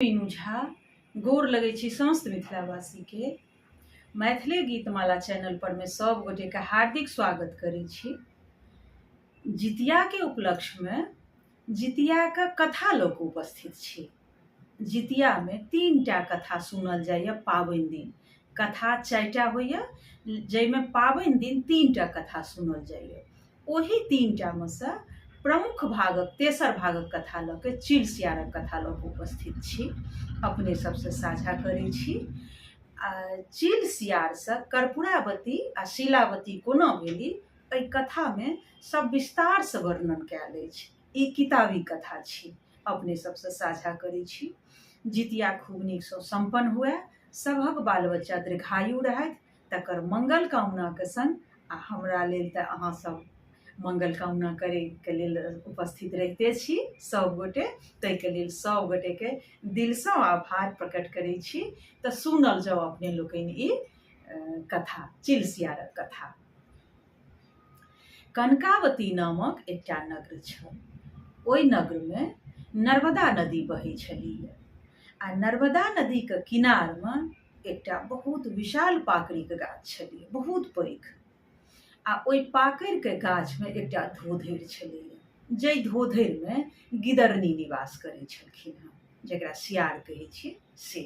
मीनू झा गोर लगै छी समस्त मिथिलावासी के मैथिली गीतमाला चैनल पर में सब गोटे का हार्दिक स्वागत करै छी। जितिया के उपलक्ष्य में जितिया का कथा लोक उपस्थित छी। जितिया में 3टा कथा सुनल जाइए पाबनि दिन। कथा 4टा होइए जैमे पाबनि दिन 3टा कथा सुनल जाइए। ओही 3टा में से प्रमुख भागक तेसर भागक कथा लऽ के चील सियारक कथा लऽ के उपस्थित छी, अपने सबसे साझा करै छी। चील सियार से कर्पूरावती आ शीलावती कोना भेली एहि कथा में सब विस्तार से वर्णन कयल अछि। ई किताबी कथा छी, अपने सबसे साझा करै छी। जितिया खूब नीक सँ संपन्न हुए, सभक बाल बच्चा दीर्घायु रहथि, तकर मंगल कामना के संग आ हमरा लेल तऽ अहाँ सब मंगल कामना करे के लेल उपस्थित रहिते छी सब गोटे, ताहि के लेल सब गोटे के दिल से आभार प्रकट करै छी। तऽ सुनल जाओ अपने लोकनि ई कथा, चील सियारक कथा। कनकावती नामक एकटा नगर छल। ओहि नगर में नर्मदा नदी बहै छलीह आ नर्मदा नदी के किनार में एकटा बहुत विशाल पाकड़िक गाछ छलै, बहुत पैघ। आ ओहि पाकड़ि के गाछ में एकटा धोधरि छलैए, जाहि धोधरि में गिदरनी निवास करै छलखिन हँ, जकरा सियार कहै छियै से।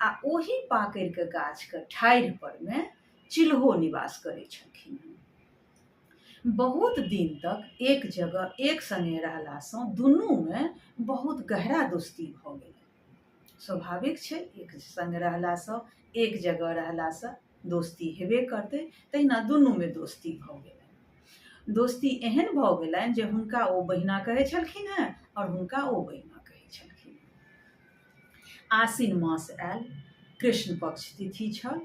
आ ओही पाकड़ि के गाछ के ठाढ़ि पर में चिल्हो निवास करै छलखिन हँ। बहुत दिन तक एक जगह एक संगे रहला सँ दुनू में बहुत गहरा दोस्ती भऽ गेलै। स्वाभाविक छै, एक संग रहला सँ एक जगह रहला सँ दोस्ती हेबे करतै, तहिना दुनू में दोस्ती भऽ गेलनि। दोस्ती एहन भऽ गेलनि जे हुनका ओ बहिना कहै छलखिन हेँ और हुनका ओ बहिना कहै छलखिन। आसिन मास आयल, कृष्ण पक्ष तिथि छल,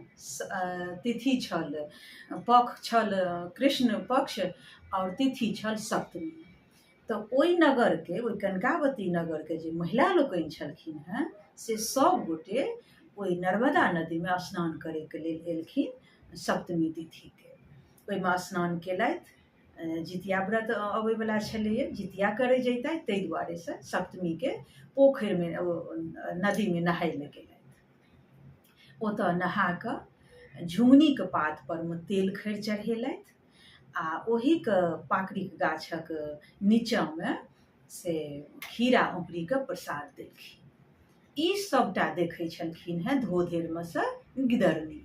पक्ष छल कृष्ण पक्ष और तिथि छल सप्तमी। तऽ ओहि नगर के, ओहि कनकावती नगर के जे महिला लोकनि छलखिन हेँ से सब गोटे ओहि नर्मदा नदी में स्नान करे के लेल एलखिन सप्तमी तिथि के। ओहिमे स्नान केलथि, जितिया व्रत अबै वला छलैए, जितिया करे जैतथि, ताहि दुआरे से सप्तमी के पोखरि में नदी में नहाय ले गेलथि। ओतऽ नहा कऽ झुंगनी के पात पर में तेल खैर चढ़ेलथि आ ओही के पाकड़िक गाछक नीचा में से खीरा औंकड़ी के प्रसाद देलखिन। ई सबटा देखै छलखिन हेँ धोधरि में से गिदरनी।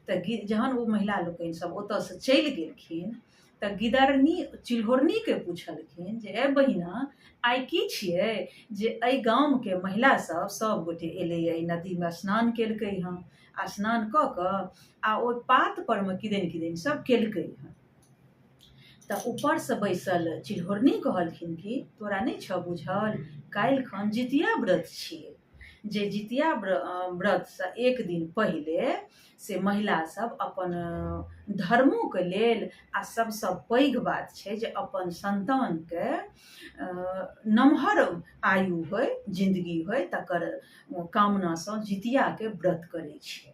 तऽ जहन ओ महिला लोकनि सब ओतऽ से चलि गेलखिन तऽ गिदरनी चिल्होरनी के पूछलखिन जे ए बहिना, आइ की छियै जे एहि गाम के महिला सब गोटे एलैए, एहि नदी में स्नान केलकै हँ, आ स्नान कऽ कऽ आ ओहि पात पर में किदैन किदैन सब केलकै हँ। तऽ ऊपर से बैसल चिल्होरनी कहलखिन कि तोरा नहीं छौ बुझल, काल्हि खन जितिया व्रत छियै, जे जितिया व्रत से एक दिन पहिले से महिला सब अपन धर्मों के लेल आ सबसँ पैघ बात छै जे अपन संतान के नमहर आयु होय, जिंदगी होय, तकर कामना सँ जितिया के व्रत करै छै।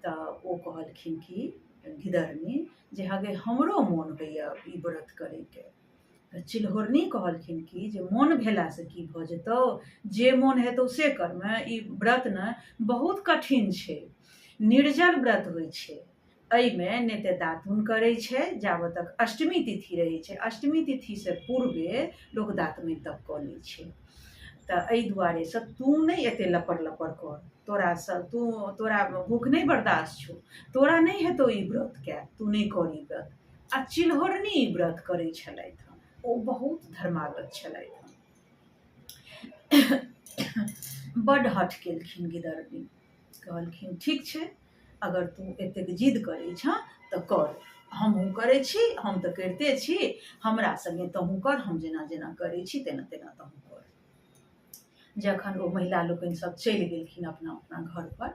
तऽ ओ कहलखिन कि गिदरनी जे हगे हमरो मोन होइए ई व्रत करैके। तऽ चिल्होरनी कहलखिन कि जे मोन भेला से की भऽ जेतौ, जे मोन हेतौ से करमे, ई व्रत ने बहुत कठिन छै, निर्जल व्रत होइ छै। एहिमे ने ते दातुन करै छै जाबत तक अष्टमी तिथि रहै छै, अष्टमी तिथि से पूर्वे लोक दातुन तक कऽ लै छै। तऽ एहि दुआरे से तू नहीं एते लपर लपर कर, तोरा भूख नहीं बर्दाश्त छौ, तोरा नहीं हेतौ ई व्रत के, तू नहीं कर ई व्रत। आ चिल्होरनी ई व्रत करै छलथि हँ, ओ बहुत धर्मागत छलथि हँ। बड्ड हठ केलखिन गिदरनी, कहलखिन ठीक छै, अगर तू एतेक जिद करै छँ तऽ कर, हमहूँ करै छी, हम तऽ करिते छी, हमरा संगे तहूँ कर, हम जेना जेना करै छी तेना तेना तहूँ कर। जखन ओ महिला लोकनि सब चलि गेलखिन अपना अपना घर पर,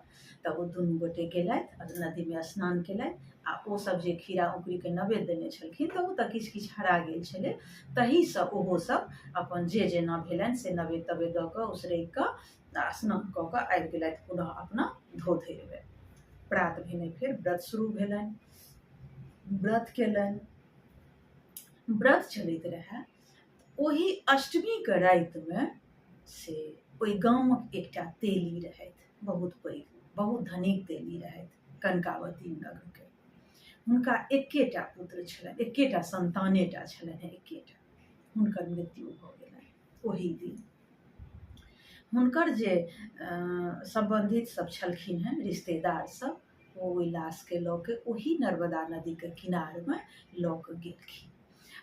तऽ ओ दुनू गोटे गेलथि नदी में स्नान केलथि आ ओ सब जे खीरा औंकड़ी के नैवेद्य देने छलखिन तऽ ओ तऽ किछु किछु हरा गेल छलै, तही सँ ओहो सब अपन जे जेना भेलनि से नैवेद्य तवेद्य दऽ कऽ उसरगि कऽ स्नान कऽ कऽ आबि गेलथि पुनः अपना धोधरि में। प्रात भेने फेर व्रत शुरू भेलनि, व्रत केलनि। व्रत चलैत रहए, ओही अष्टमी के राति में से ओहि गामक एकटा तेली रहथि, बहुत पैघ, बहुत धनिक तेली रहथि, कनकावती नगरके। हुनका एकेटा पुत्र छलनि, एकेटा संतानेटा छलनि, एकेटा। हुनकर मृत्यु भऽ गेलनि ओही दिन। हुनकर जे सम्बन्धित सब छलखिन हेँ, रिश्तेदार सब, ओ ओहि लाशके लऽ के ओही नर्मदा नदीके किनारमे लऽ कऽ गेलखिन।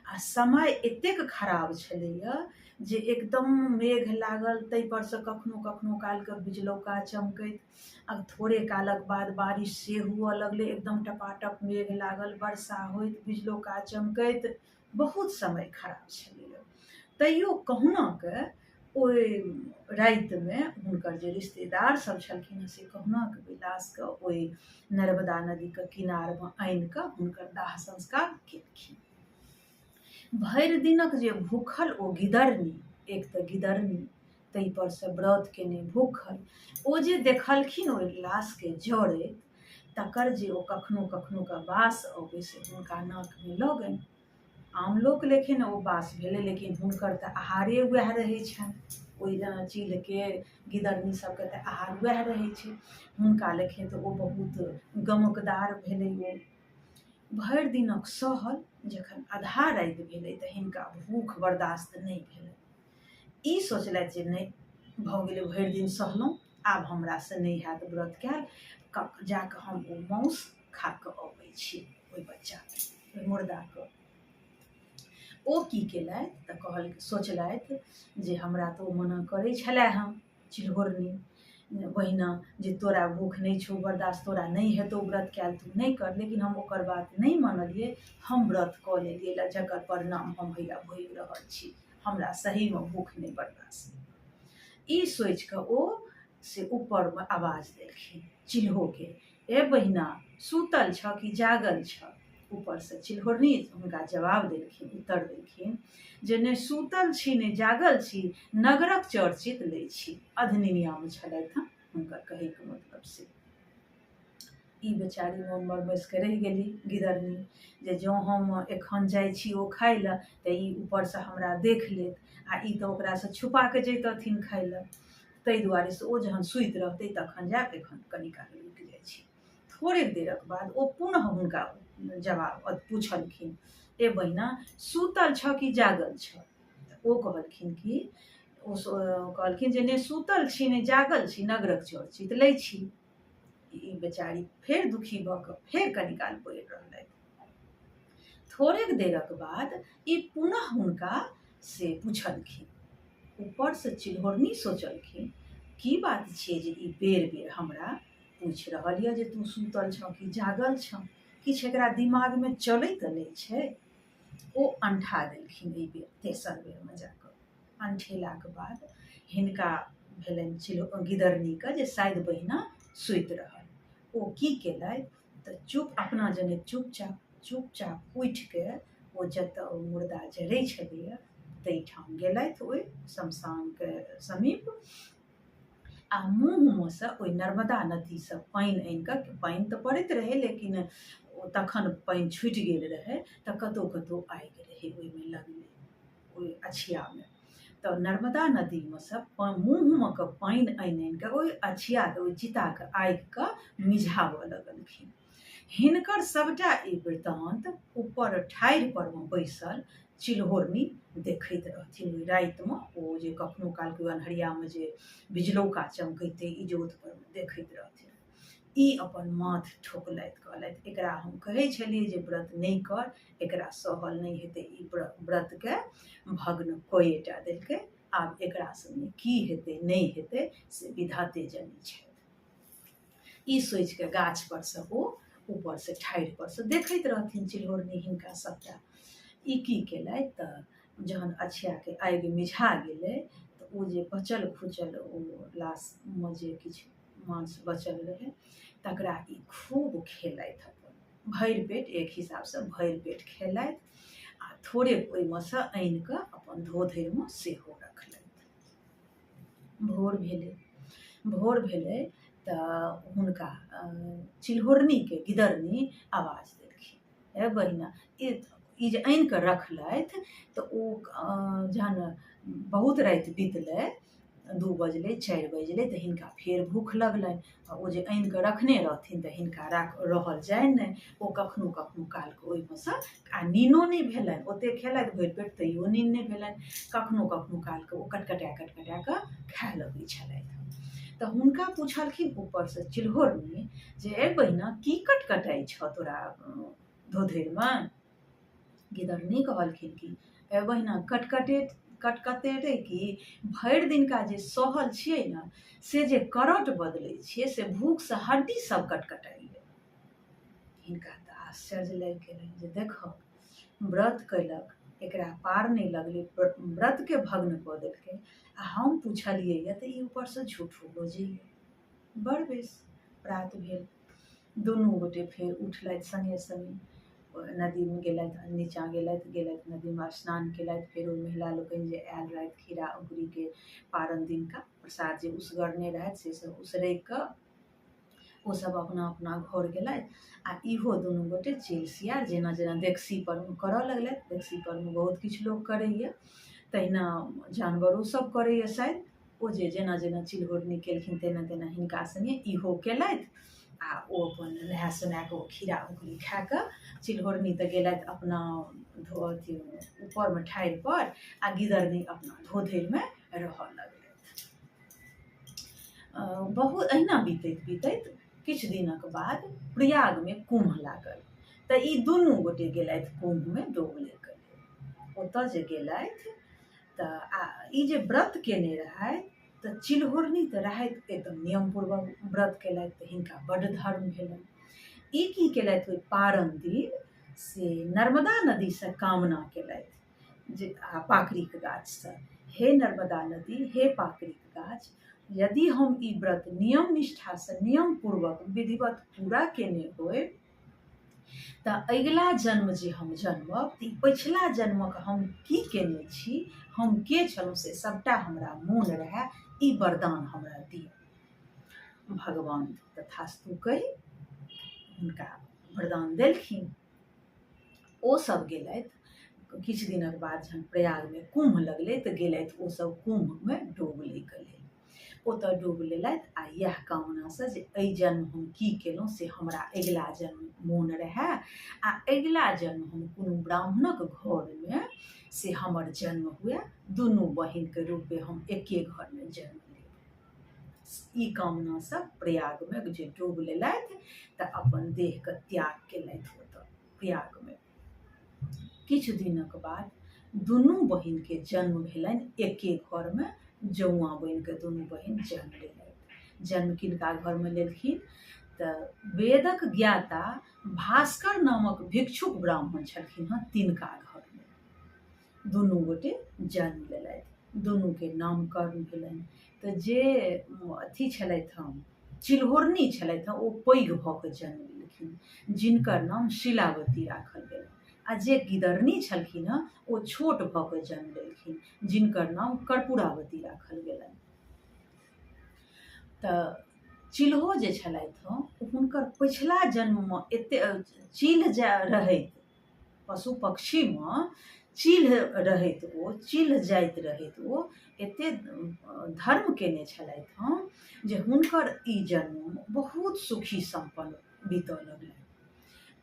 आ समय एतेक खराब छलैया जे एकदम मेघ लागल, ताहिपर सँ कखनो कखनो कालके बिजलौका चमकैत, अब थोड़े कालक बाद बारिश से हुअ लगलै, एकदम टपाटप मेघ लागल, वर्षा होइत, बिजलौका चमकैत, बहुत समय खराब छलैया। तैयो कहुनाके ओहि रातिमे हुनकर जे रिश्तेदार सब छलखिन से कहुनाके ओहि लाशके ओहि नर्मदा नदीके किनारमे आनि कऽ हुनकर दाह संस्कार केलखिन। भरि दिनक जे भूखल ओ गिदरनी, एक तऽ गिदरनी, ताहिपर सँ व्रत केने भूखल, ओ जे देखलखिन ओहि लाशके जड़ैत, तकर जे ओ कखनो कखनो के बास अबै से हुनका नाकमे लगनि। आम लोक लेकिन ओ बास भेलै, लेकिन हुनकर तऽ आहारे वएह रहै छनि, ओहि चीलके गिदरनी सबके तऽ आहार वएह रहै छै, हुनका लेकिन तऽ ओ बहुत गमकदार भेलै। ओ भरि दिनक सहल, जखन आधा राति भेलै तऽ हिनका भूख बर्दाश्त नहि भेलै। ई सोचलथि जे नहि, भऽ गेलै, भरि दिन सहलहुँ, आब हमरासँ नहि हैत व्रत कयल, जाकऽ हम ओ माउस खा कऽ अबै छी ओहि बच्चाके, ओहि मुर्दाके। ओ की केलथि तऽ सोचलथि जे हमरा तऽ ओ मना करै छलै हँ चिल्होरनी, बहिना, जे तोरा भूख नहि छौ बर्दाश्त, तोरा नहि हेतौ व्रत कयल, तू नहि कर। लेकिन हम ओकर बात नहि मानलियै, हम व्रत कऽ लेलियै, जकर परिणाम हम हैया भोगि रहल छी, हमरा सहीमे भूख नहि बर्दाश्त। ई सोचि कऽ ओ से ऊपरमे आवाज देलखिन चिल्होके, ए बहिना, सूतल छ कि जागल छ? ऊपर से चिल्होरनी हुनका जवाब देलखिन, उत्तर देलखिन जे नहि सूतल छी नहि जागल छी, नगरक चर्चित लै छी। अधनियामे छलथि हँ हुनकर कहैके मतलब से। ई बेचारी मोन बैस कऽ रहि गेली गिदरनी, जे जँ हम एखन जाइ छी ओ खाइ लए तऽ ई ऊपरसँ हमरा देख लेत, आ ई तऽ ओकरासँ छुपा कऽ जैतथिन खाइ लए। ताहि दुआरे से ओ जहन सुति रहतै तखन जाकऽ एखन कनि काल रुकि जाइ छी। थोड़े देरक बाद ओ पुनः हुनका जवाब पूछलखिन, ए बहिना, सूतल छ कि जागल छ? ओ कहलखिन जे नहि सूतल छी नहि जागल छी, नगरक चर्चित लै छी। ई बेचारी फेर दुखी भऽ कऽ फेर कनि काल पड़ि रहलथि। थोड़ेक देरक बाद ई पुनः हुनका से पूछलखिन। ऊपर से चिल्होरनी सोचलखिन, की बात छियै जे ई बेर बेर हमरा पूछि रहल यऽ जे तू सूतल छ कि जागल छ, किछु एकरा दिमागमे चलै तऽ नहि छै। ओ अंठा देलखिन एहि बेर, तेसर बेरमे जाकऽ अंठेलाक बाद हिनका भेलनि गिदरनीके जे शायद बहिना सुति रहल। ओ की केलथि तऽ अपना जनैत चुपचाप उठिके ओ जतऽ ओ मुर्दा जरै छलैया ताहि ठाम गेलथि, ओहि शमशानके समीप, आ मुँहमे सँ ओहि नर्मदा नदीसँ पानि आनि कऽ, पानि तऽ पड़ैत रहै लेकिन तखन पानि छुटि गेल रहै तऽ कतहु कतहु आगि रहै ओहिमे लगलै, ओहि अछियामे। तऽ नर्मदा नदीमे सँ मुँहमे कऽ पानि आनि कऽ ओहि अछियाके, ओहि चिताके आगिके मिझाबऽ लगलखिन। हिनकर सबटा ई वृतान्त ऊपर ठाढ़ि परमे बैसल चिल्होरनी देखैत रहथिन। ओहि रातिमे ओ जे कखनो कालके अन्हरियामे जे बिजलौका चमकैते इजोत परमे देखैत रहथिन। ई अपन माथ ठोकलथि, कहलथि, एकरा हम कहै छलियै जे व्रत नहि कर, एकरा सहल नहि हेतै, ई व्रतके भग्न कएटा देलकै, आब एकरा सङ्गे की हेतै नहि हेतै से विधाते जनै छथि। ई सोचि कऽ गाछ पर सँ ओ ऊपर से ठाढ़ि पर से देखैत रहथिन चिल्होरनी हिनका सबटा। ई की केलथि तऽ जहन अछियाके आगि मिझा गेलै तऽ ओ जे बचल खुचल ओ लाशमे जे किछु मांस बचल रहै तकरा ई खूब खेलथि, अपन भरि पेट, एक हिसाबसँ भरि पेट खेलथि, आ थोड़े ओहिमे सँ आनि कऽ अपन धोधरिमे सेहो रखलथि। भोर भेलै तऽ हुनका चिल्होरनीके गिदरनी आवाज देलखिन, ए बहिना, ई जे आनि कऽ रखलथि तऽ ओ जहन बहुत राति बीतलै 2 बजलै 4 बजलै तऽ हिनका फेर भूख लगलनि आ ओ जे आनि कऽ रखने रहथिन तऽ हिनका रहल जानि नहि। ओ कखनो कखनो कालके ओहिमेसँ आ नीनो नहि भेलनि, ओतेक खेलथि भरि पेट तैयो नींद नहि भेलनि। कखनो कखनो कालके ओ कटकटा कऽ खाय लगै छलथि। तऽ हुनका पूछलखिन ऊपरसँ चिल्होरनी जे ए बहिना की कटकटाइ छौ तोरा धोधरिमे। गिदरनी कहलखिन कि ए बहिना कटकटेतै कि भरि दिनका जे सहल छियै ने से जे करट बदलै छियै से भूखसँ हड्डी सब कटकटाइए। हिनका तऽ आश्चर्य लागि गेलनि जे देखऽ व्रत कयलक, एकरा पार नहि लगलै, व्रतके भग्न कऽ देलकै आ हम पुछलियै तऽ ई ऊपरसँ झूठो बजैए। बड़ बेस प्रात भेल, दुनू गोटे फेर उठलथि सङ्गे सङ्गे, नदीमे गेलथि, नीचाँ गेलथि नदीमे स्नान केलथि। फेर ओ महिला लोकनि जे आयल रहथि खीरा अङ्कुरीके पारन दिनका प्रसाद जे उसगरने रहथि से सब उसरगि कऽ ओसभ अपना अपना घर गेलथि आ इहो दुनू गोटे चेल सियार जेना जेना देक्सी परमे करऽ लगलथि। देक्सी परमे बहुत किछु लोक करैए, तहिना जानवरो सब करैए शायद। ओ जे जेना जेना चिल्होरनी केलखिन तेना तेना हिनका सङ्गे इहो केलथि आ ओ अपन नहा सोना कऽ ओ खीरा अङ्कुरी खा कऽ चिल्होरनी तऽ गेलथि अपना अथी ऊपरमे ठाढ़िपर आ गिदरनी अपना धोधरिमे रहऽ लगलथि। बहुत अहिना बीतैत बीतैत किछु दिनक बाद प्रयागमे कुम्भ लागल तऽ ई दुनू गोटे गेलथि कुम्भमे डोबलेके लेल। ओतऽ जे गेलथि तऽ ई जे व्रत केने रहथि तऽ चिल्होरनी तऽ रहथि एकदम नियमपूर्वक व्रत केलथि तऽ हिनका बड्ड धर्म भेलनि। ई की केलथि ओहि पारन दिन से नर्मदा नदीसँ कामना केलथि जे पाकरिक गाछसँ, हे नर्मदा नदी, हे पाकरिक गाछ, यदि हम ई व्रत नियम निष्ठासँ नियमपूर्वक विधिवत पूरा केने होय तऽ अगिला जन्म जे हम जन्मब तऽ ई पछिला जन्मक हम की केने छी, हम के छलहुँ से सभटा हमरा मोन रहै, ई वरदान हमरा दिअ। भगवान तथास्तु कहि हुनका वरदान देलखिन। ओ सब गेलथि, किछु दिनक बाद जहन प्रयागमे कुम्भ लगलै तऽ गेलथि ओसब कुम्भमे डोबलेके लेल। ओतऽ डूब लेलथि आ इएह कामनासँ जे एहि जन्म हम की केलहुँ से हमरा अगिला जन्म मोन रहै आ अगिला जन्म हम कोनो ब्राह्मणक घरमे से हमर जन्म हुए, दुनू बहिनके रूपे हम एके घरमे जन्म लेब। ई कामनासँ प्रयागमे जे डूब लेलथि तऽ अपन देहके त्याग केलथि ओतऽ प्रयागमे। किछु दिनक बाद दुनू बहिनके जन्म भेलनि एके घरमे, जौआ बनिके दुनू बहिन जन्म लेलथि। जन्म किनका घरमे लेलखिन तऽ वेदक ज्ञाता भास्कर नामक भिक्षुक ब्राह्मण छलखिन हँ, तिनका घरमे दुनू गोटे जन्म लेलथि। दुनूके नामकरण भेलनि तऽ जे अथी छलथि हँ चिल्होरनी छलथि हँ ओ पैघ भऽ कऽ जन्म लेलखिन, जिनकर नाम शिलावती राखल गेलनि। आ जे गिदरनी छलखिन हँ ओ छोट भऽ कऽ जन्म लेलखिन, जिनकर नाम कर्पूरावती राखल गेलनि। तऽ चिल्हो जे छलथि हँ हुनकर पछिला जन्ममे एतेक चील्ह जे रहैत, पशु पक्षीमे चील्ह रहैत, ओ चील्ह जाइत रहैत, ओ एतेक धर्म केने छलथि हँ जे हुनकर ई जन्म बहुत सुखी सम्पन्न बीतऽ लगलनि।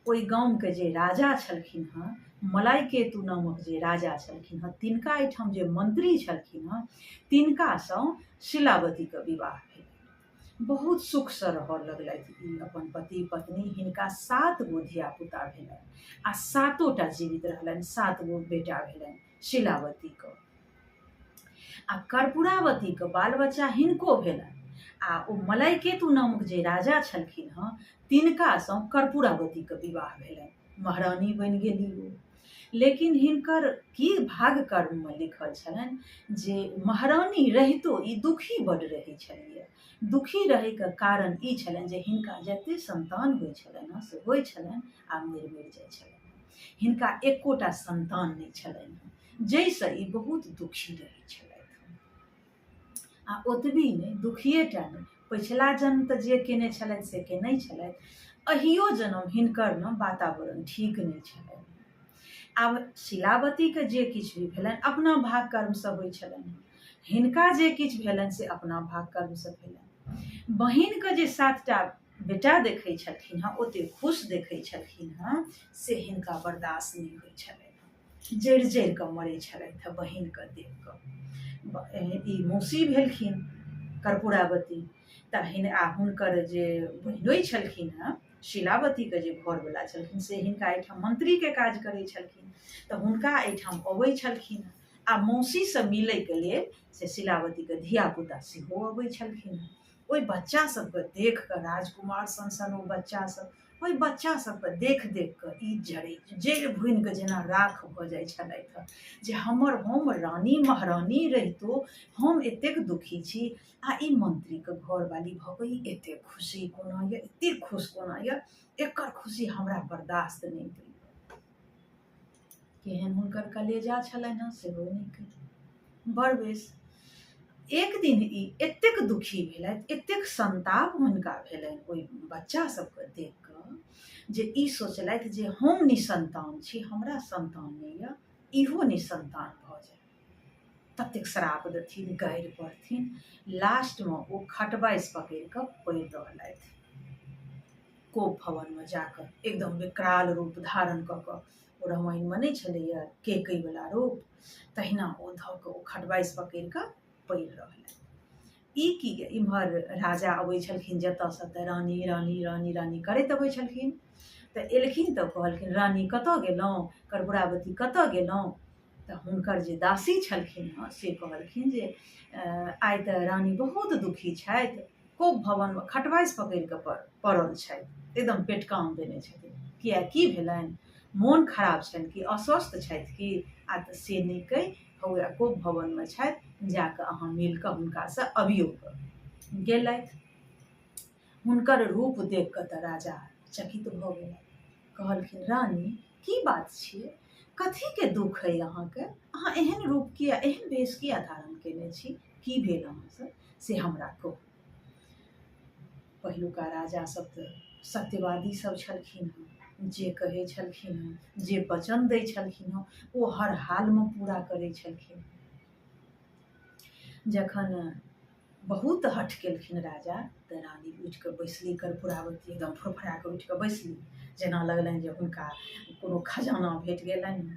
ओहि गामके जे राजा छलखिन हँ, मलाइकेतु नामक जे राजा छलखिन हँ, तिनका एहिठाम जे मंत्री छलखिन हँ तिनकासँ शिलावतीके विवाह भेल। बहुत सुखसँ रहऽ लगलथि ई अपन पति पत्नी। हिनका 7 गो धियापुता भेलनि आ 7टा जीवित रहलनि, 7 गो बेटा भेलनि शिलावतीके। आ कर्पूरावतीके बाल बच्चा हिनको भेलनि आ ओ मलाइकेतु नामक जे राजा छलखिन हँ तिनकासँ कर्पूरावतीके विवाह भेलनि, महारानी बनि गेली ओ। लेकिन हिनकर की भाग्य कर्ममे लिखल छलनि जे महारानी रहितो ई दुखी बड्ड रहै छलियै। दुखी रहैके कारण ई छलनि जे हिनका जतेक संतान होइ छलनि हँ से होइ छलनि आ मरि जाइ छलनि। हिनका एकोटा संतान नहि छलनि हँ, जाहिसँ ई बहुत दुखी रहै छलथि। आ ओतबी नहि, दुखिए टा नहि, पछिला जन्म तऽ जे केने छलथि से केने छलथि, अहियो जन्म हिनकर ने वातावरण ठीक नहि छलनि। आब शिलावतीके जे किछु भी भेलनि अपना भाग कर्मसँ होइ छलनि। हिनका जे किछु भेलनि से अपना भाग कर्मसँ भेलनि। बहिनके जे 7टा बेटा देखै छलखिन हँ, ओतेक खुश देखै छलखिन हँ, से हिनका बर्दाश्त नहि होइ छलनि। जरि जरि कऽ मरै छलथि हँ बहिनके देख कऽ। ई मौसी भेलखिन कर्पूरावती। तऽ हुनकर जे बहिनोइ छलखिन हँ, शीलावतीके जे घरवला छलखिन, से हिनका एहिठाम मंत्रीके काज करै छलखिन। तऽ हुनका एहिठाम अबै छलखिन आ मौसीसँ मिलैके लेल से शीलावतीके धियापुता सेहो अबै छलखिन। ओहि बच्चा सबके देख कऽ, राजकुमार सन ओ बच्चा सब, ओहि बच्चा सबके देख देख कऽ ई जड़ि भुनि कऽ जेना राख भऽ जाइ छलथि हँ, जे हम रानी महारानी रहितो हम एतेक दुखी छी, आ ई मंत्रीके घरवाली भऽ कऽ ई एतेक खुशी कोना यऽ, एतेक खुश कोना यऽ, एकर खुशी हमरा बर्दाश्त नहि होइए। केहन हुनकर कलेजा छलनि हँ सेहो नहि कही। बड़ बेस एक दिन ई एतेक दुखी भेलथि, एतेक संताप हुनका भेलनि ओहि बच्चा सबके देख कऽ, जे ई सोचलथि जे हम निसंतान छी, हमरा संतान नहि यऽ, इहो निसंतान भऽ जाय। ततेक श्राप देथिन, गारि पड़थिन। लास्टमे ओ खटबाइस पकड़ि कऽ पड़ि रहलथि कोप भवनमे जाकऽ, एकदम विकराल रूप धारण कऽ कऽ। ओ रामायणमे नहि छलैया केकैवला रूप, तहिना ओ धऽ कऽ ओ खटबाइस पकड़ि कऽ पड़ि रहलथि। ई की इम्हर राजा अबै छलखिन जतऽसँ, तऽ रानी रानी रानी रानी करैत अबै छलखिन। तऽ एलखिन तऽ कहलखिन रानी कतऽ गेलहुँ, कर्पूरावती कतऽ गेलहुँ। तऽ हुनकर जे दासी छलखिन हँ से कहलखिन जे आइ तऽ रानी बहुत दुखी छथि, कोप भवनमे खटबाइस पकड़ि कऽ पड़ल छथि, एकदम पेटकाम देने छथिन। किया, की भेलनि, मोन खराब छनि कि अस्वस्थ छथि कि, आ तऽ से नहि कहि हौआ कोप भवनमे छथि, जाकऽ अहाँ मिल कऽ हुनकासँ अबियौ। गेलथि। हुनकर रूप देख कऽ तऽ राजा चकित भऽ गेलथि। कहलखिन रानी की बात छियै, कथीके दुःख अइ अहाँके, अहाँ एहन रूप किया, एहन वेश किया धारण केने छी, की भेल अहाँसँ से हमरा कहू। पहिलुका राजा सब तऽ सत्यवादी सब छलखिन हँ, जे कहै छलखिन हँ, जे वचन दै छलखिन हँ, ओ हर हालमे पूरा करै छलखिन। जखन बहुत हठ केलखिन राजा, तऽ रानी उठि कऽ बैसली, कर्पूरावती एकदम फड़फड़ा कऽ उठि कऽ बैसली, जेना लगलनि जे हुनका कोनो खजाना भेट गेलनि।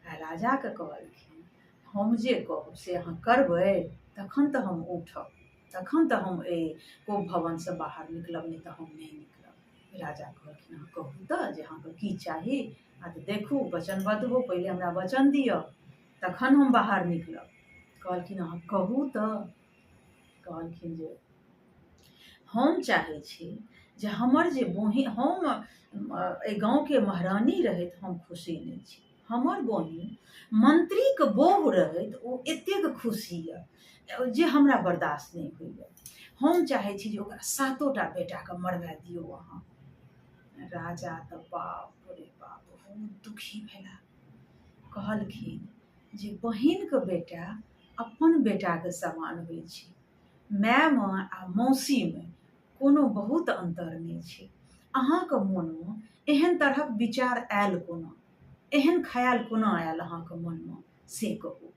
आ राजाके कहलखिन हम जे कहब से अहाँ करबै, तखन तऽ हम उठब, तखन तऽ हम एहि कोप भवनसँ बाहर निकलब, नहि तऽ हम नहि निकलब। राजा कहलखिन अहाँ कहू तऽ जे अहाँके की चाही, आ तऽ देखू वचनबद्ध हो, पहिले हमरा वचन दिअ, तखन हम बाहर निकलब। कहलखिन अहाँ कहू तऽ। कहलखिन जे हम चाहै छी जे हमर जे बहिन, हम एहि गाँवके महारानी रहैत हम खुशी नहि छी, हमर बहिन मंत्रीके बहु रहैत ओ एतेक खुशी यऽ जे हमरा बर्दाश्त नहि होइए। हम चाहै छी जे ओकरा 7टा बेटाके मरवा दियौ अहाँ। राजा तऽ बाप रे बाप बहुत दुखी भेला। कहलखिन जे बहिनके बेटा अपन बेटाके समान होइ छै, मायमे आ मौसीमे कोनो बहुत अन्तर नहि छै। अहाँके मोनमे एहन तरहक विचार आयल कोना, एहन ख्याल कोना आयल अहाँके मनमे से कहू।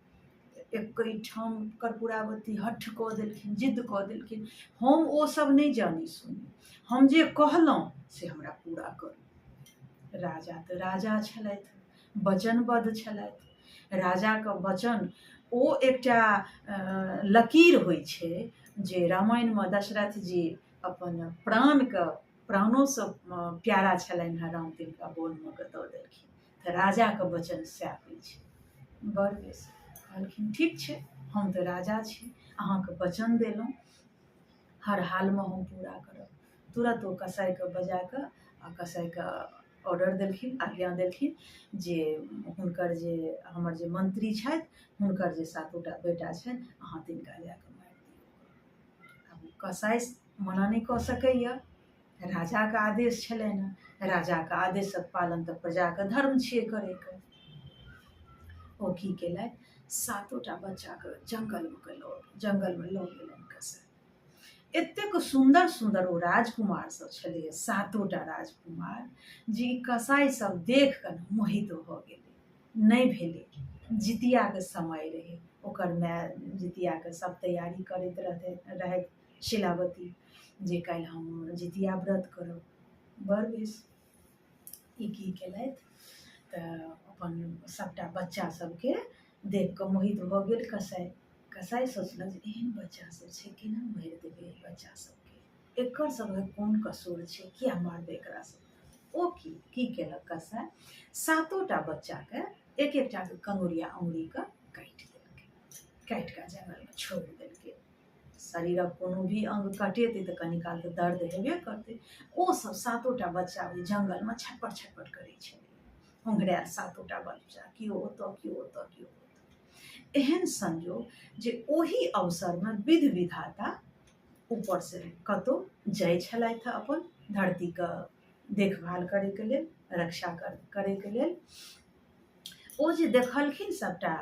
एकै ठाम कर्पूरावती हठ कऽ देलखिन, जिद्द कऽ देलखिन, हम ओ सब नहि जानी सुनी, हम जे कहलहुँ से हमरा पूरा करू। राजा तऽ राजा छलथि, वचनबद्ध छलथि। राजाके वचन ओ एकटा लकीर होइ छै जे रामायणमे दशरथ जी अपन प्राणोसँ प्यारा छलनि हँ राम, तिनका बोलमे कऽ दऽ देलखिन। तऽ राजाके वचन सएह होइ छै। बड़ बेस कहलखिन ठीक छै, हम तऽ राजा छी, अहाँके वचन देलहुँ, हर हालमे हम पूरा करब। तुरत ओ कसाइके बजा कऽ आ कसाइके ऑर्डर देलखिन, आज्ञा देलखिन जे हुनकर जे हमर जे मंत्री छथि, हुनकर जे 7टा बेटा छनि, अहाँ तिनका जाकऽ मारि दियौ। आब कसाइ मना नहि कऽ सकैए, राजाके आदेश छलनि हँ, राजाके आदेशक पालन तऽ प्रजाके धर्म छियै करैके। ओ की केलथि, 7टा बच्चाके जंगलमे लऽ गेलनि कसाइ। एतेक सुन्दर सुन्दर ओ राजकुमार सब छलै, 7टा राजकुमार, जे कसाइ सब देख कऽ मोहित भऽ गेलै। नहि भेलै, जितियाके समय रहै, ओकर माय जितियाके सब तैयारी करैत रहथि शिलावती जे काल्हि हम जितिया व्रत करब। बड़ बेस ई की केलथि तऽ अपन सबटा बच्चा सबके देख कऽ मोहित भऽ गेल कसाइ। कसाइ सोचलक जे एहन बच्चा सब छै, केना मारि देबै एहि बच्चा सबके, एकर सबके कोन कसूर छै, किया मारबै एकरा सब। ओ की केलक कसाइ, सातोटा बच्चाके एक एकटा कंगुरिया अंगुरीके काटि देलकै, काटि कऽ जंगलमे छोड़ि देलकै। शरीरक कोनो भी अंग कटेतै तऽ कनी काल तऽ दर्द हेबे करतै। ओ सब सातोटा बच्चा ओहि जंगलमे छटपट छटपट करै छलै, ओंघरायल सातोटा बच्चा, केओ ओतऽ केओ ओतऽ केओ ओतऽ। एहन संयोग जे ओही अवसरमे विधि विधाता ऊपर से कतहु जाइ छलथि अपन धरतीके देखभाल करैके लेल, रक्षा करैके लेल। ओ जे देखलखिन सबटा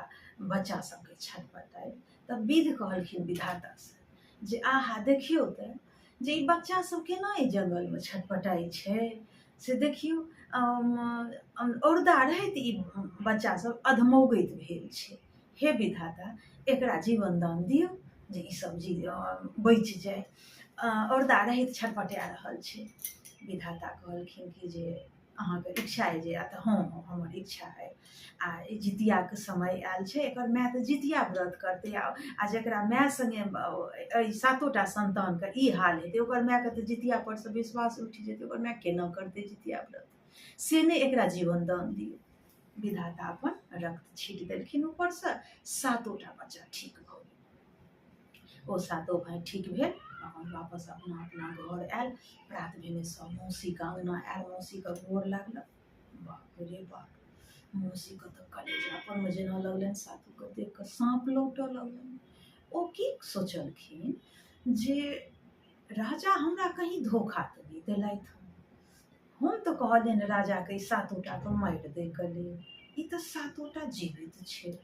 बच्चा सबके छटपटाइ, तऽ विधि कहलखिन विधातासँ जे आहा देखियौ तऽ जे ई बच्चा सब केना ई जंगलमे छटपटाइ छै, से देखियौ औरदा रहैत ई बच्चा सब अधमौगैत भेल छै। हे विधाता एकरा जीवन दान दियौ जे ई सब बचि जाय, औरदा रहैत छटपटा रहल छै। विधाता कहलखिन कि जे अहाँके इच्छा अइ जे, तऽ हँ हमर इच्छा अइ। आ जितियाके समय आयल छै, एकर माय तऽ जितिया व्रत करतै, आ जकरा माय संगे सातोटा संतानके ई हाल हेतै, ओकर मायके तऽ जितिया पर से विश्वास उठि जेतै, ओकर माय केना करतै जितिया व्रत। से नहि एकरा जीवन दान दियौ। विधाता अपन रक्त छीट देलखिन ऊपरसँ, सातोटा बच्चा ठीक भऽ गेल। ओ सातो भाइ ठीक भेल, अपन वापस अपना अपना घर आयल। प्रात भेने सब मौसीके अङ्गना आयल, मौसीके गोर लागलक। बाप रे बाप, मौसीके तऽ कलेजा परमे जेना लगलनि सातोके देख कऽ साँप लौटऽ लगलनि। ओ की सोचलखिन जे राजा हमरा कहीं धोखा तऽ नहि देलथि, हम तऽ कहलियनि राजाके ई सातोटाके मारि दैके लेल, ई तऽ सातोटा जीवित छै।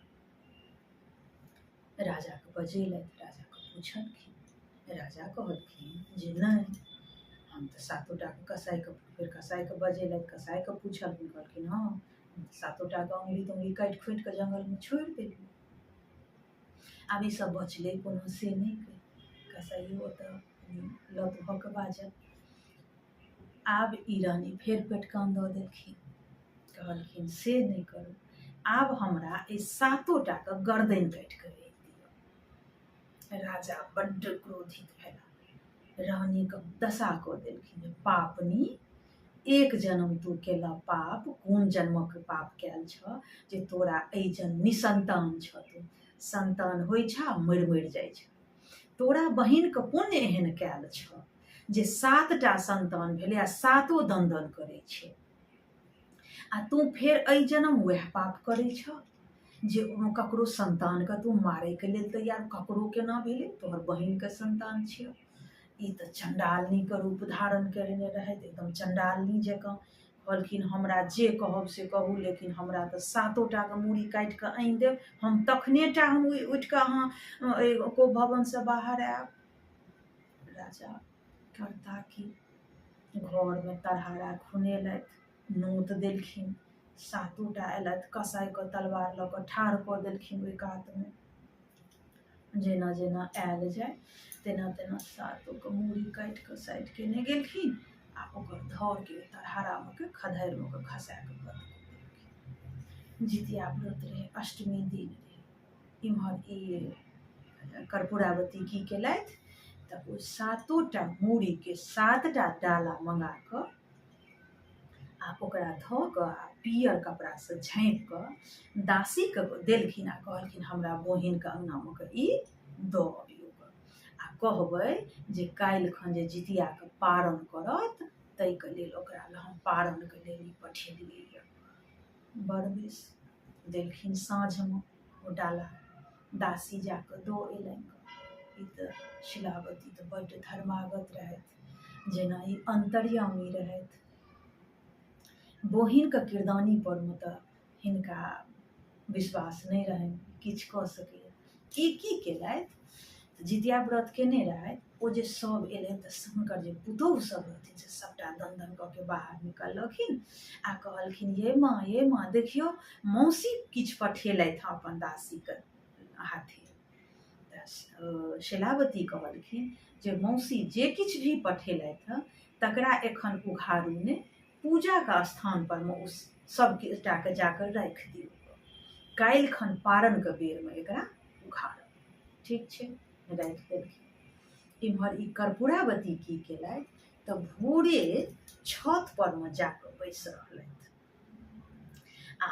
राजाके बजेलथि, राजाके पूछलखिन, राजा कहलखिन जे नहि, हम तऽ सातोटाके कसाइके बजेलथि, कसाइके पूछलखिन, कहलखिन हँ सातोटाके अङ्गुरी तङ्गुरी काटि खोटि कऽ जंगलमे छोड़ि देलियै। आब ई सब बचलै कोनो से नहि कहि, कसाइयो तऽ लत भऽ कऽ बाजल। आब ई रानी फेर पेटकान दऽ देलखिन, कहलखिन से नहि करू, आब हमरा एहि सातोटाके गर्दनि काटि कऽ राखि दिअ। राजा बड्ड क्रोधित भेला, रानीके दशा कऽ देलखिन जे पापनी, एक जन्म तू केला पाप, कोन जन्मक पाप कयल छ जे तोरा एहि जन्म निसंतान छ, तू संतान होइ छ मरि मरि जाइ छ। तोरा बहिनके पुण्य एहन कयल छ जे सातटा संतान भेलै आ सातो दंदन करै छै, आ तू फेर एहि जन्म वएह पाप करै छ जे ककरो संतानके तू मारैके लेल तैयार, ककरो केना भेलै, तोहर बहिनके संतान छियौ। ई तऽ चंडालनीके रूप धारण करने रहथि, एकदम चंडालनी जकाँ। कहलखिन हमरा जे कहब से कहू, लेकिन हमरा तऽ सातोटाके मूड़ी काटि कऽ आनि देब, हम तखने टा हम उठि कऽ अहाँ को भवनसँ बाहर आयब। राजा करता की, घरमे तरहारा खुनेलथि, नोत देलखिन, सातोटा अयलथि, कसाइके तलवार लऽ कऽ ठाढ़ कऽ देलखिन ओहि कातमे। जेना जेना आयल जाय तेना तेना सातोके मूड़ी काटि कऽ साइड केने गेलखिन, आ ओकर धरके तरहारामे के खधारिमे के खसा कऽ बंद कऽ देलखिन। जितिया व्रत रहै, अष्टमी दिन रहै। इम्हर ई कर्पूरावती की केलथि तऽ ओ सातोटा मूड़ीके सातटा डाला मंगा कऽ आ ओकरा धऽ कऽ आ पियर कपड़ासँ झाँपि कऽ दासीके देलखिन, आ कहलखिन हमरा बहिनके अङ्गनामे के ई दऽ अबियौ आ कहबै जे काल्हि खन जे जितियाके पारण करत ताहिके लेल ओकरा हम पारणके लेल ई पठेलियै यऽ। बड़ बेस देलखिन साँझमे ओ डाला, दासी जाकऽ दऽ अयलनि। ई तऽ शिलावती तऽ बड्ड धर्मागत रहथि, जेना ई अन्तर्यामी रहथि। बहिनके किरदानी परमे तऽ हिनका विश्वास नहि रहनि, किछु कऽ सकैए। ई की केलथि, जितिया व्रत केने रहथि, ओ जे सब एलथि तऽ हुनकर जे पुतोहु सब रहथिन से सबटा दंदन कऽ के बाहर निकललखिन आ कहलखिन ये माँ देखियौ मौसी किछु पठेलथि हँ अपन दासीके हाथे। शिलावती कहलखिन जे मौसी जे किछु भी पठेलथि तकरा एखन उघारू ने पूजा का स्थान पर में उस सबटा के जाकर राखि दियौ, काल्हि खन पारण के बेर में एकरा उघारब। ठीक छै, राखि देलखिन। इम्हर ई कर्पूरावती की केलथि तऽ भोरे छत पर में जाकर बैस रहलथि आ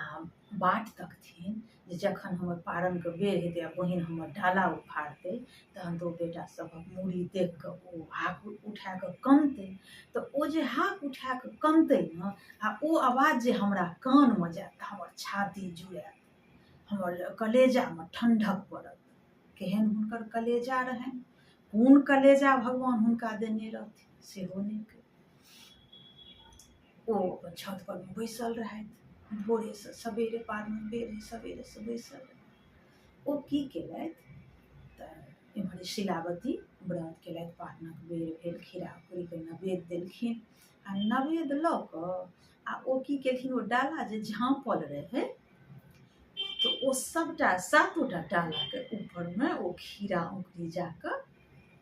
बाट तकथिन जे जखन हमर पारण के बेर हेतै आ बहिन हमर डाला उफारतै तहन तऽ ओ बेटा सभक मूड़ी देख कऽ ओ हाथ उठा कऽ कनतै। तऽ ओ जे हाथ उठा कऽ कनतै ने आ ओ आवाज जे हमरा कानमे जायत तऽ हमर छाती जुड़ायत, हमर कलेजामे ठण्डक पड़त। केहन हुनकर कलेजा रहनि, कोन कलेजा भगवान हुनका देने रहथिन सेहो नहि कही। ओ अपन छत पर बैसल रहथि, भोरे से सवेरे पारण बेर सवेरे से बैसल। ओ की केलथि तऽ इम्हर शिलावती व्रत केलथि, पारणक बेर भेल, खीरा पूरीके नैवेद्य देलखिन आ नैवेद्य लऽ कऽ आ ओ की केलखिन, ओ डाला जे झाँपल रहै तऽ ओ सबटा सातोटा डालाके ऊपरमे ओ खीरा औंकड़ी जाकऽ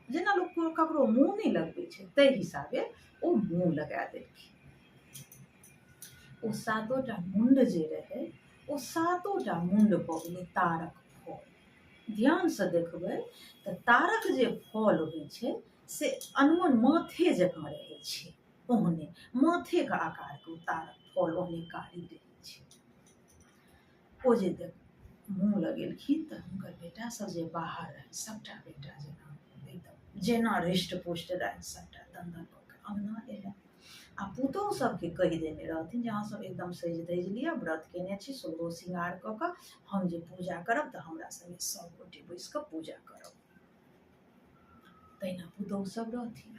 जेना लोक ककरो मुँह नहि लगबै छै ताहि हिसाबे ओ मुँह लगा देलखिन। ओ सातोटा मुंड जे रहे ओ सातोटा मुंड भऽ गेलै तारक फल। ध्यान से देखबै तऽ तारक जे फल होइ छै से अनमोल माथे जकाँ रहै छै, ओहने माथे के आकार के तारक फल ओहने कारी रहै छै। ओ जे मुँह लगेलखिन तऽ हुनकर बेटा सब जे बाहर रहनि सबटा बेटा जेना एकदम जेना हृष्ट पुष्ट रहनि सबटा दंदन कऽ के अङ्गना एलनि आ पुतहु सबके कहि देने रहथिन जे अहाँ सब एकदम सजि धजि लिअ, व्रत केने छी, सोलहो श्रृंगार कऽ कऽ हम जे पूजा करब तऽ हमरा संगे सब गोटे बैस कऽ पूजा करब। तहिना पुतहु सब रहथिन।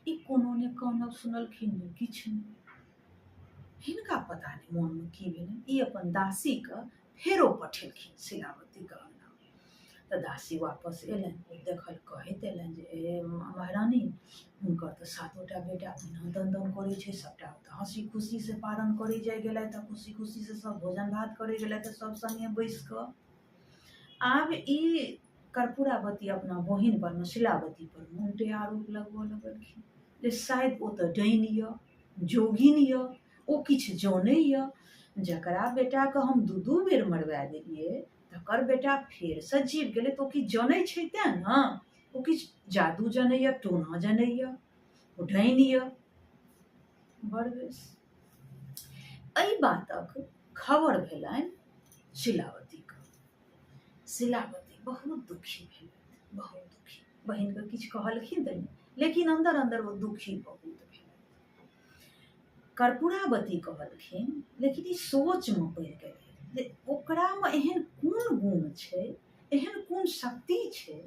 ई कोनो ने कानब सुनलखिन ने किछु नहि, हिनका पता नहि मोनमे की भेलनि। ई अपन दासीके फेरो पठेलखिन शिलावतीके अङ्गना। तऽ दासी वापस एलनि, ओ देखल कहैत एलनि जे ए महारानी हुनकर तऽ सातोटा बेटा ओहिना दंदन करै छै, सबटा तऽ हँसी खुशी से पारण करै जाइ गेलथि आ खुशी खुशी से सब भोजन भात करै गेलथि सब संगे बैस कऽ। आब ई कर्पूरावती अपना बहिन पर शिलावती पर उल्टे आरोप लगबऽ लगलखिन जे शायद ओ तऽ डाइन यऽ, जोगिन यऽ, ओ किछु जानै यऽ। जकरा बेटाके हम दू दू बेर मरवा देलियै तकर बेटा फेरसँ जीव गेलै तऽ ओ किछु जानै छै तेँ ने, ओ किछु जादू जनैया, टोना जनैया, ओ डाइन यऽ। बड़ बेस एहि बातक खबर भेलनि शिलावतीके। शिलावती बहुत दुखी भेलथि, बहुत दुखी। बहिनके किछु कहलखिन तऽ नहि, लेकिन अन्दर अन्दर ओ दुखी बहुत भेलथि। कर्पूरावती कहलखिन लेकिन ई सोचमे पड़ि गेलै जे ओकरामे एहन कोन गुण छै, एहन कोन शक्ति छै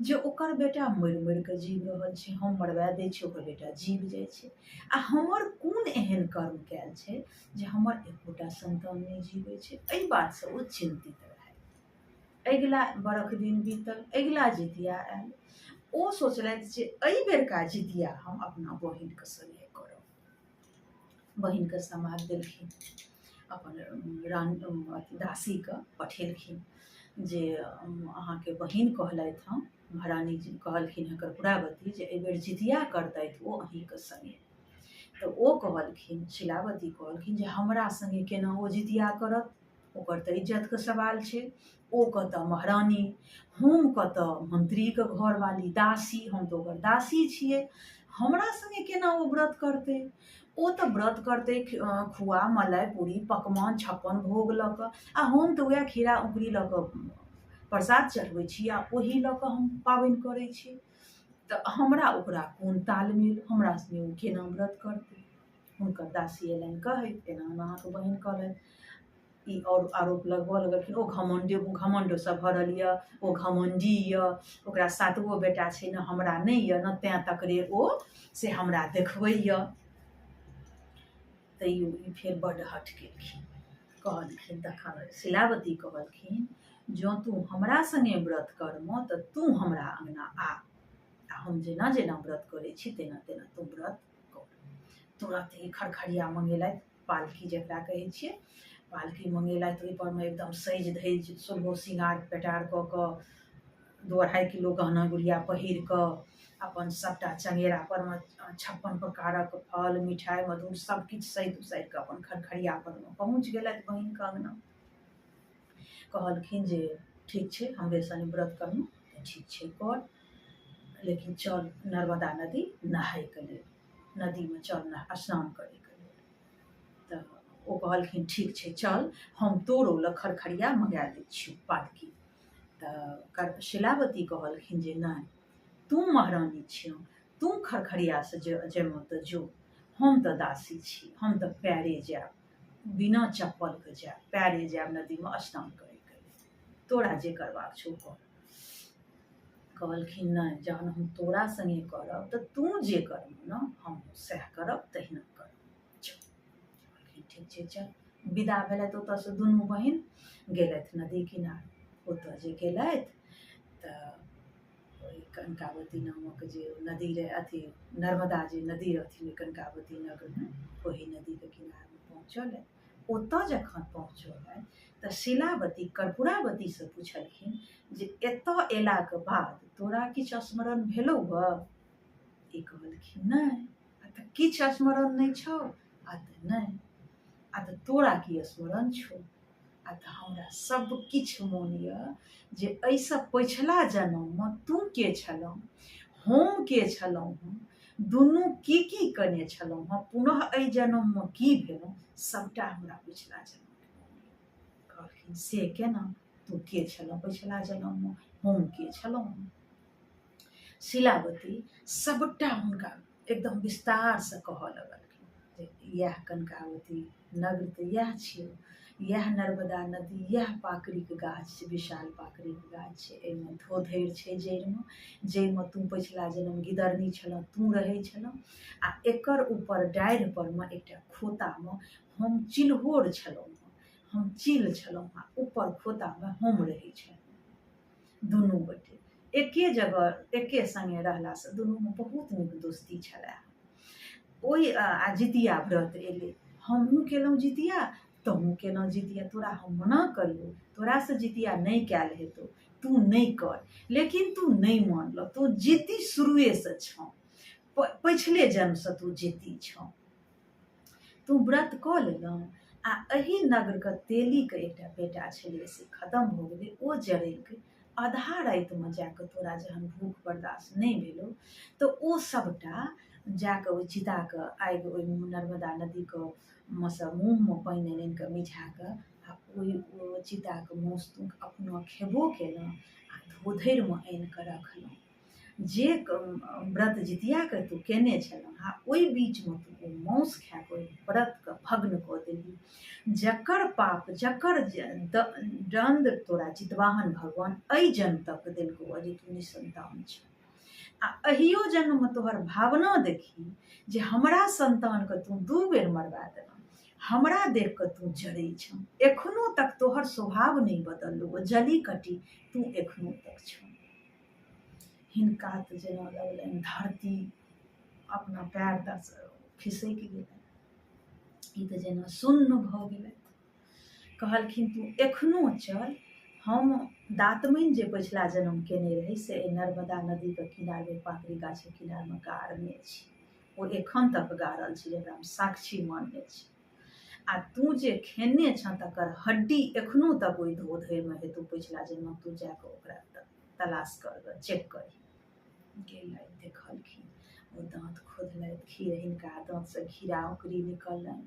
जे ओकर बेटा मरि मरि कऽ जीव रहल छै, हम मरवा दै छियै ओकर बेटा जीव जाइ छै। आ हमर कोन एहन कर्म कयल छै जे हमर एकोटा संतान नहि जीवै छै। एहि बातसँ ओ चिन्तित रहै। अगिला बरख दिन बीतल, अगिला जितिया आयल। ओ सोचलथि जे एहि बेरका जितिया हम अपना बहिनके संगे करब। बहिनके समाद देलखिन, अपन दासीके पठेलखिन जे अहाँके बहिन कहलथि हँ, महारानी जी कहलखिन हँ कर्पूरावती जे एहि बेर जितिया करतथि ओ अहींके संगे। तऽ ओ कहलखिन, शिलावती कहलखिन जे हमरा संगे केना ओ जितिया करत, ओकर तऽ इज्जतके सवाल छै। ओ कतऽ महारानी, हम कतऽ मंत्रीके घरवाली दासी, हम तऽ ओकर दासी छियै, हमरा संगे केना ओ व्रत करतै। ओ तऽ व्रत करतै खुआ मलाइ पूरी पकवान छप्पन भोग लऽ कऽ, आ हम तऽ वएह खीरा औंकड़ी लऽ कऽ प्रसाद चढ़बै छी आ ओही लऽ कऽ हम पाबनि करै छी। तऽ हमरा ओकरा कोन तालमेल, हमरा संगे ओ केना व्रत करतै। हुनकर दासी एलनि कहैत एना एना अहाँके बहिन कहलथि। ई और आरोप लगबऽ लगलखिन ओ घमण्डसँ भरल यऽ, ओ घमण्डी यऽ, ओकरा सातगो बेटा छै ने हमरा नहि यऽ ने, तेँ तकरे ओ से हमरा देखबैए। तैयो ई फेर बड्ड हठ केलखिन, कहलखिन तखन शिलावती कहलखिन जँ तू हमरा संगे व्रत करमऽ तऽ तू हमरा अङ्गना आ हम जेना जेना व्रत करै छी तेना तेना तू व्रत कर। तुरत ही खरखरिया मङ्गेलथि, पालकी जकरा कहै छियै, पालकी मंगेलथि, ओहिपरमे एकदम सजि धजि सोलहो श्रृंगार पेटार कऽ कऽ 2-2.5 किलो गहना गुड़िया पहिर कऽ अपन सभटा चंगेरा परमे 56 प्रकारक फल मिठाइ मधुर सब किछु सजि उसजि कऽ अपन खरखरिया परमे पहुँच गेलथि बहिनके अङ्गना। कहलखिन जे ठीक छै, हमरे सने व्रत करलहुँ तऽ ठीक छै कर, लेकिन चल नर्मदा नदी नहायके लेल, नदीमे चल स्नान करैके लेल। तऽ ओ कहलखिन ठीक छै चल, हम तोरो लए खरखरिया मँगा दै छियौ पालकी। तऽ शिलावती कहलखिन जे नहि, तू महारानी छियौ, तू खरखरियासँ जेमऽ तऽ जो, हम तऽ दासी छी, हम तऽ पैरे जायब, बिना चप्पलके जायब, पैरे जायब नदीमे स्नान करैके लेल, तोरा जे करबाक छौ कर। कहलखिन नहि, जहन हम तोरा सङ्गे करब तऽ तू जे करब ने हम सएह करब, तहिना करब, चल। कहलखिन ठीक छै चल। विदा भेलथि ओतऽसँ दुनू बहिन, गेलथि नदी किनार। ओतऽ जे गेलथि तऽ ओहि कनकावती नामक जे नदी रहे, अथी नर्मदा जे नदी रहथिन कनकावती नगरमे, ओही नदीके किनारमे पहुँचल। ओतऽ जखन पहुँचल तऽ शिलावती कर्पूरावतीसँ पुछलखिन जे एतऽ अयलाके बाद तोरा किछु स्मरण भेलौ ग? ई कहलखिन नहि, आ तऽ किछु स्मरण नहि छौ? आ तऽ नहि। आ तऽ तोरा की स्मरण छौ? आ तऽ हमरा सब किछु मोन यऽ जे एहिसँ पछिला जन्ममे तू के छलहुँ, हम के छलहुँ हँ, दुनू की कने छलहुँ हँ, पुनः एहि जन्ममे की भेलहुँ, सबटा हमरा पछिला जन्मके मोन यऽ। कहलखिन से केना, तू के छलहुँ पछिला जन्ममे, हम के छलहुँ? शिलावती सबटा हुनका एकदम विस्तारसँ कहऽ लगलखिन जे इएह कनकावती नगर तऽ इएह छियौ, इएह नर्मदा नदी, इएह पाकड़िके गाछ छै, विशाल पाकड़िके गाछ छै, एहिमे धोधरि छै जड़िमे, जाहिमे तू पछिला जन्म गिदरनी छलहुँ, तू रहै छलहुँ। आ एकर ऊपर डाढ़ि परमे एकटा खोतामे हम चिल्होर छलहुँ, हम चिल छलहुँ, आ ऊपर खोतामे हम रहै छलहुँ। दुनू गोटे एके जगह एके सङ्गे रहलासँ दुनूमे बहुत नीक दोस्ती छलै। ओहि आ जितिया व्रत एलै, हमहूँ केलहुँ जितिया, तहूँ केलहुँ जितिया, तोरा हम मना करियौ, तोरासँ जितिया नहि कयल हेतौ, तू नहि कर, लेकिन तू नहि मानलह, तू जिद्दी शुरुएसँ छौ, पछिले जन्मसँ तू जिद्दी छौ, तू व्रत कऽ लेलहुँ। आ एही नगरके तेलीके एकटा बेटा छलै से खतम भऽ गेलै, ओ जरैके आधा रातिमे जाकऽ तोरा जहन भूख बर्दाश्त नहि भेलौ तऽ ओ सबटा जाकऽ ओहि चिताके आगि, ओहि नर्मदा नदीके मसँ मुँहमे पानि आनि कऽ मिझाकऽ आ ओहि चिताके मौस तू अपना खेबो केलहुँ आ धोधरिमे आनि कऽ रखलहुँ। जे व्रत जितियाके तू केने छलहुँ आ ओहि बीचमे तू ओ मौस खा कऽ ओहि व्रतके भग्न कऽ देली, जकर पाप, जकर दण्ड तोरा चितवाहन भगवान एहि जन्म तक देलकौ जे तू निसन्तान छ। आ अहियो जन्ममे तोहर भावना देखी जे हमरा संतानके तू 2 बेर मरवा देलहुँ, हमरा देख कऽ तू जरै छ, एखनो तक तोहर स्वभाव नहि बदललौ, जली कटी तू एखनो तक छ। हिनका तऽ जेना लगलनि धरती अपना पैर दसँ खिसकि गेलनि, ई तऽ जेना शून्य भऽ गेलथि। कहलखिन तू एखनो चल, हम दातमनि जे पछिला जन्म केने रही से नर्मदा नदीके किनारे पाकड़ी गाछके किनारमे गाड़ने छी, ओ एखन तक गाड़ल छै, जकरा हम साक्षी मानने छी। आ तू जे खेने छ तकर हड्डी एखनो तक ओहि धोधरिमे हेतौ, पछिला जन्म तू जाकऽ ओकरा तलाश कर, चेक करी। गेलथि देखलखिन, ओ दाँत खोदलथि, हिनका दाँतसँ खीरा औंकरी निकललनि,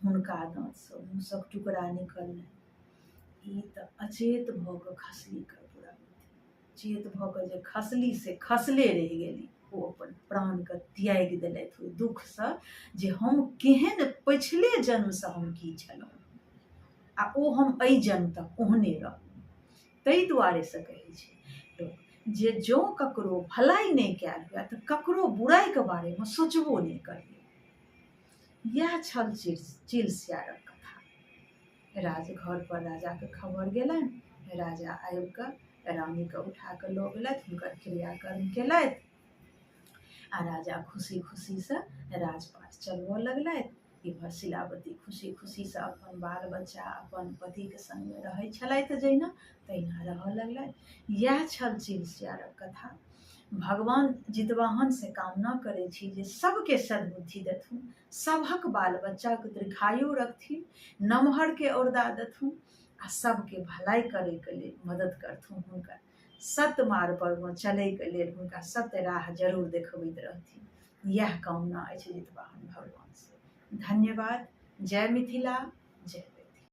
हुनका दाँतसँ मूसक टुकड़ा निकललनि। ई तऽ अचेत भऽ कऽ खसली कर्पूरावती, चेत भऽ कऽ जे खसली से खसले रहि गेली, ओ अपन प्राणके त्यागि देलथि ओहि दुःखसँ जे हम केहन पछिले जन्मसँ हम की छलहुँ आ ओ हम एहि जन्म तक ओहने रहलहुँ। ताहि दुआरेसँ कहै छै लोक जे जँ ककरो भलाइ नहि कयल हुए तऽ ककरो बुराइके बारेमे सोचबो नहि करियै। इएह छल चिल सियारक कथा। राजघर पर राजाके खबर गेलनि, राजा आबि कऽ रानीके उठा कऽ लऽ गेलथि, हुनकर क्रियाकर्म केलथि आ राजा खुशी खुशीसँ राजपाट चलबऽ लगलथि। इम्हर शिलावती खुशी खुशी से अपन बाल बच्चा अपन पति के संग रहै छलथि जहिना तहिना रहऽ लगलथि। इएह छल चिलसियारक कथा। भगवान जितवाहन से कामना करै छी जे सबके सद्बुद्धि देथुन, सबहक बाल बच्चा के दीर्घायु रखथिन, नमहर के औरदा देथुन आ सबके भलाई करे के लेल मदद करथुन, हुनका सत्य मार्ग पर चलै के लेल हुनका सत्य राह जरूर देखबैत रहथिन। यह कामना अछि जितवाहन भगवान से। धन्यवाद। जय मिथिला।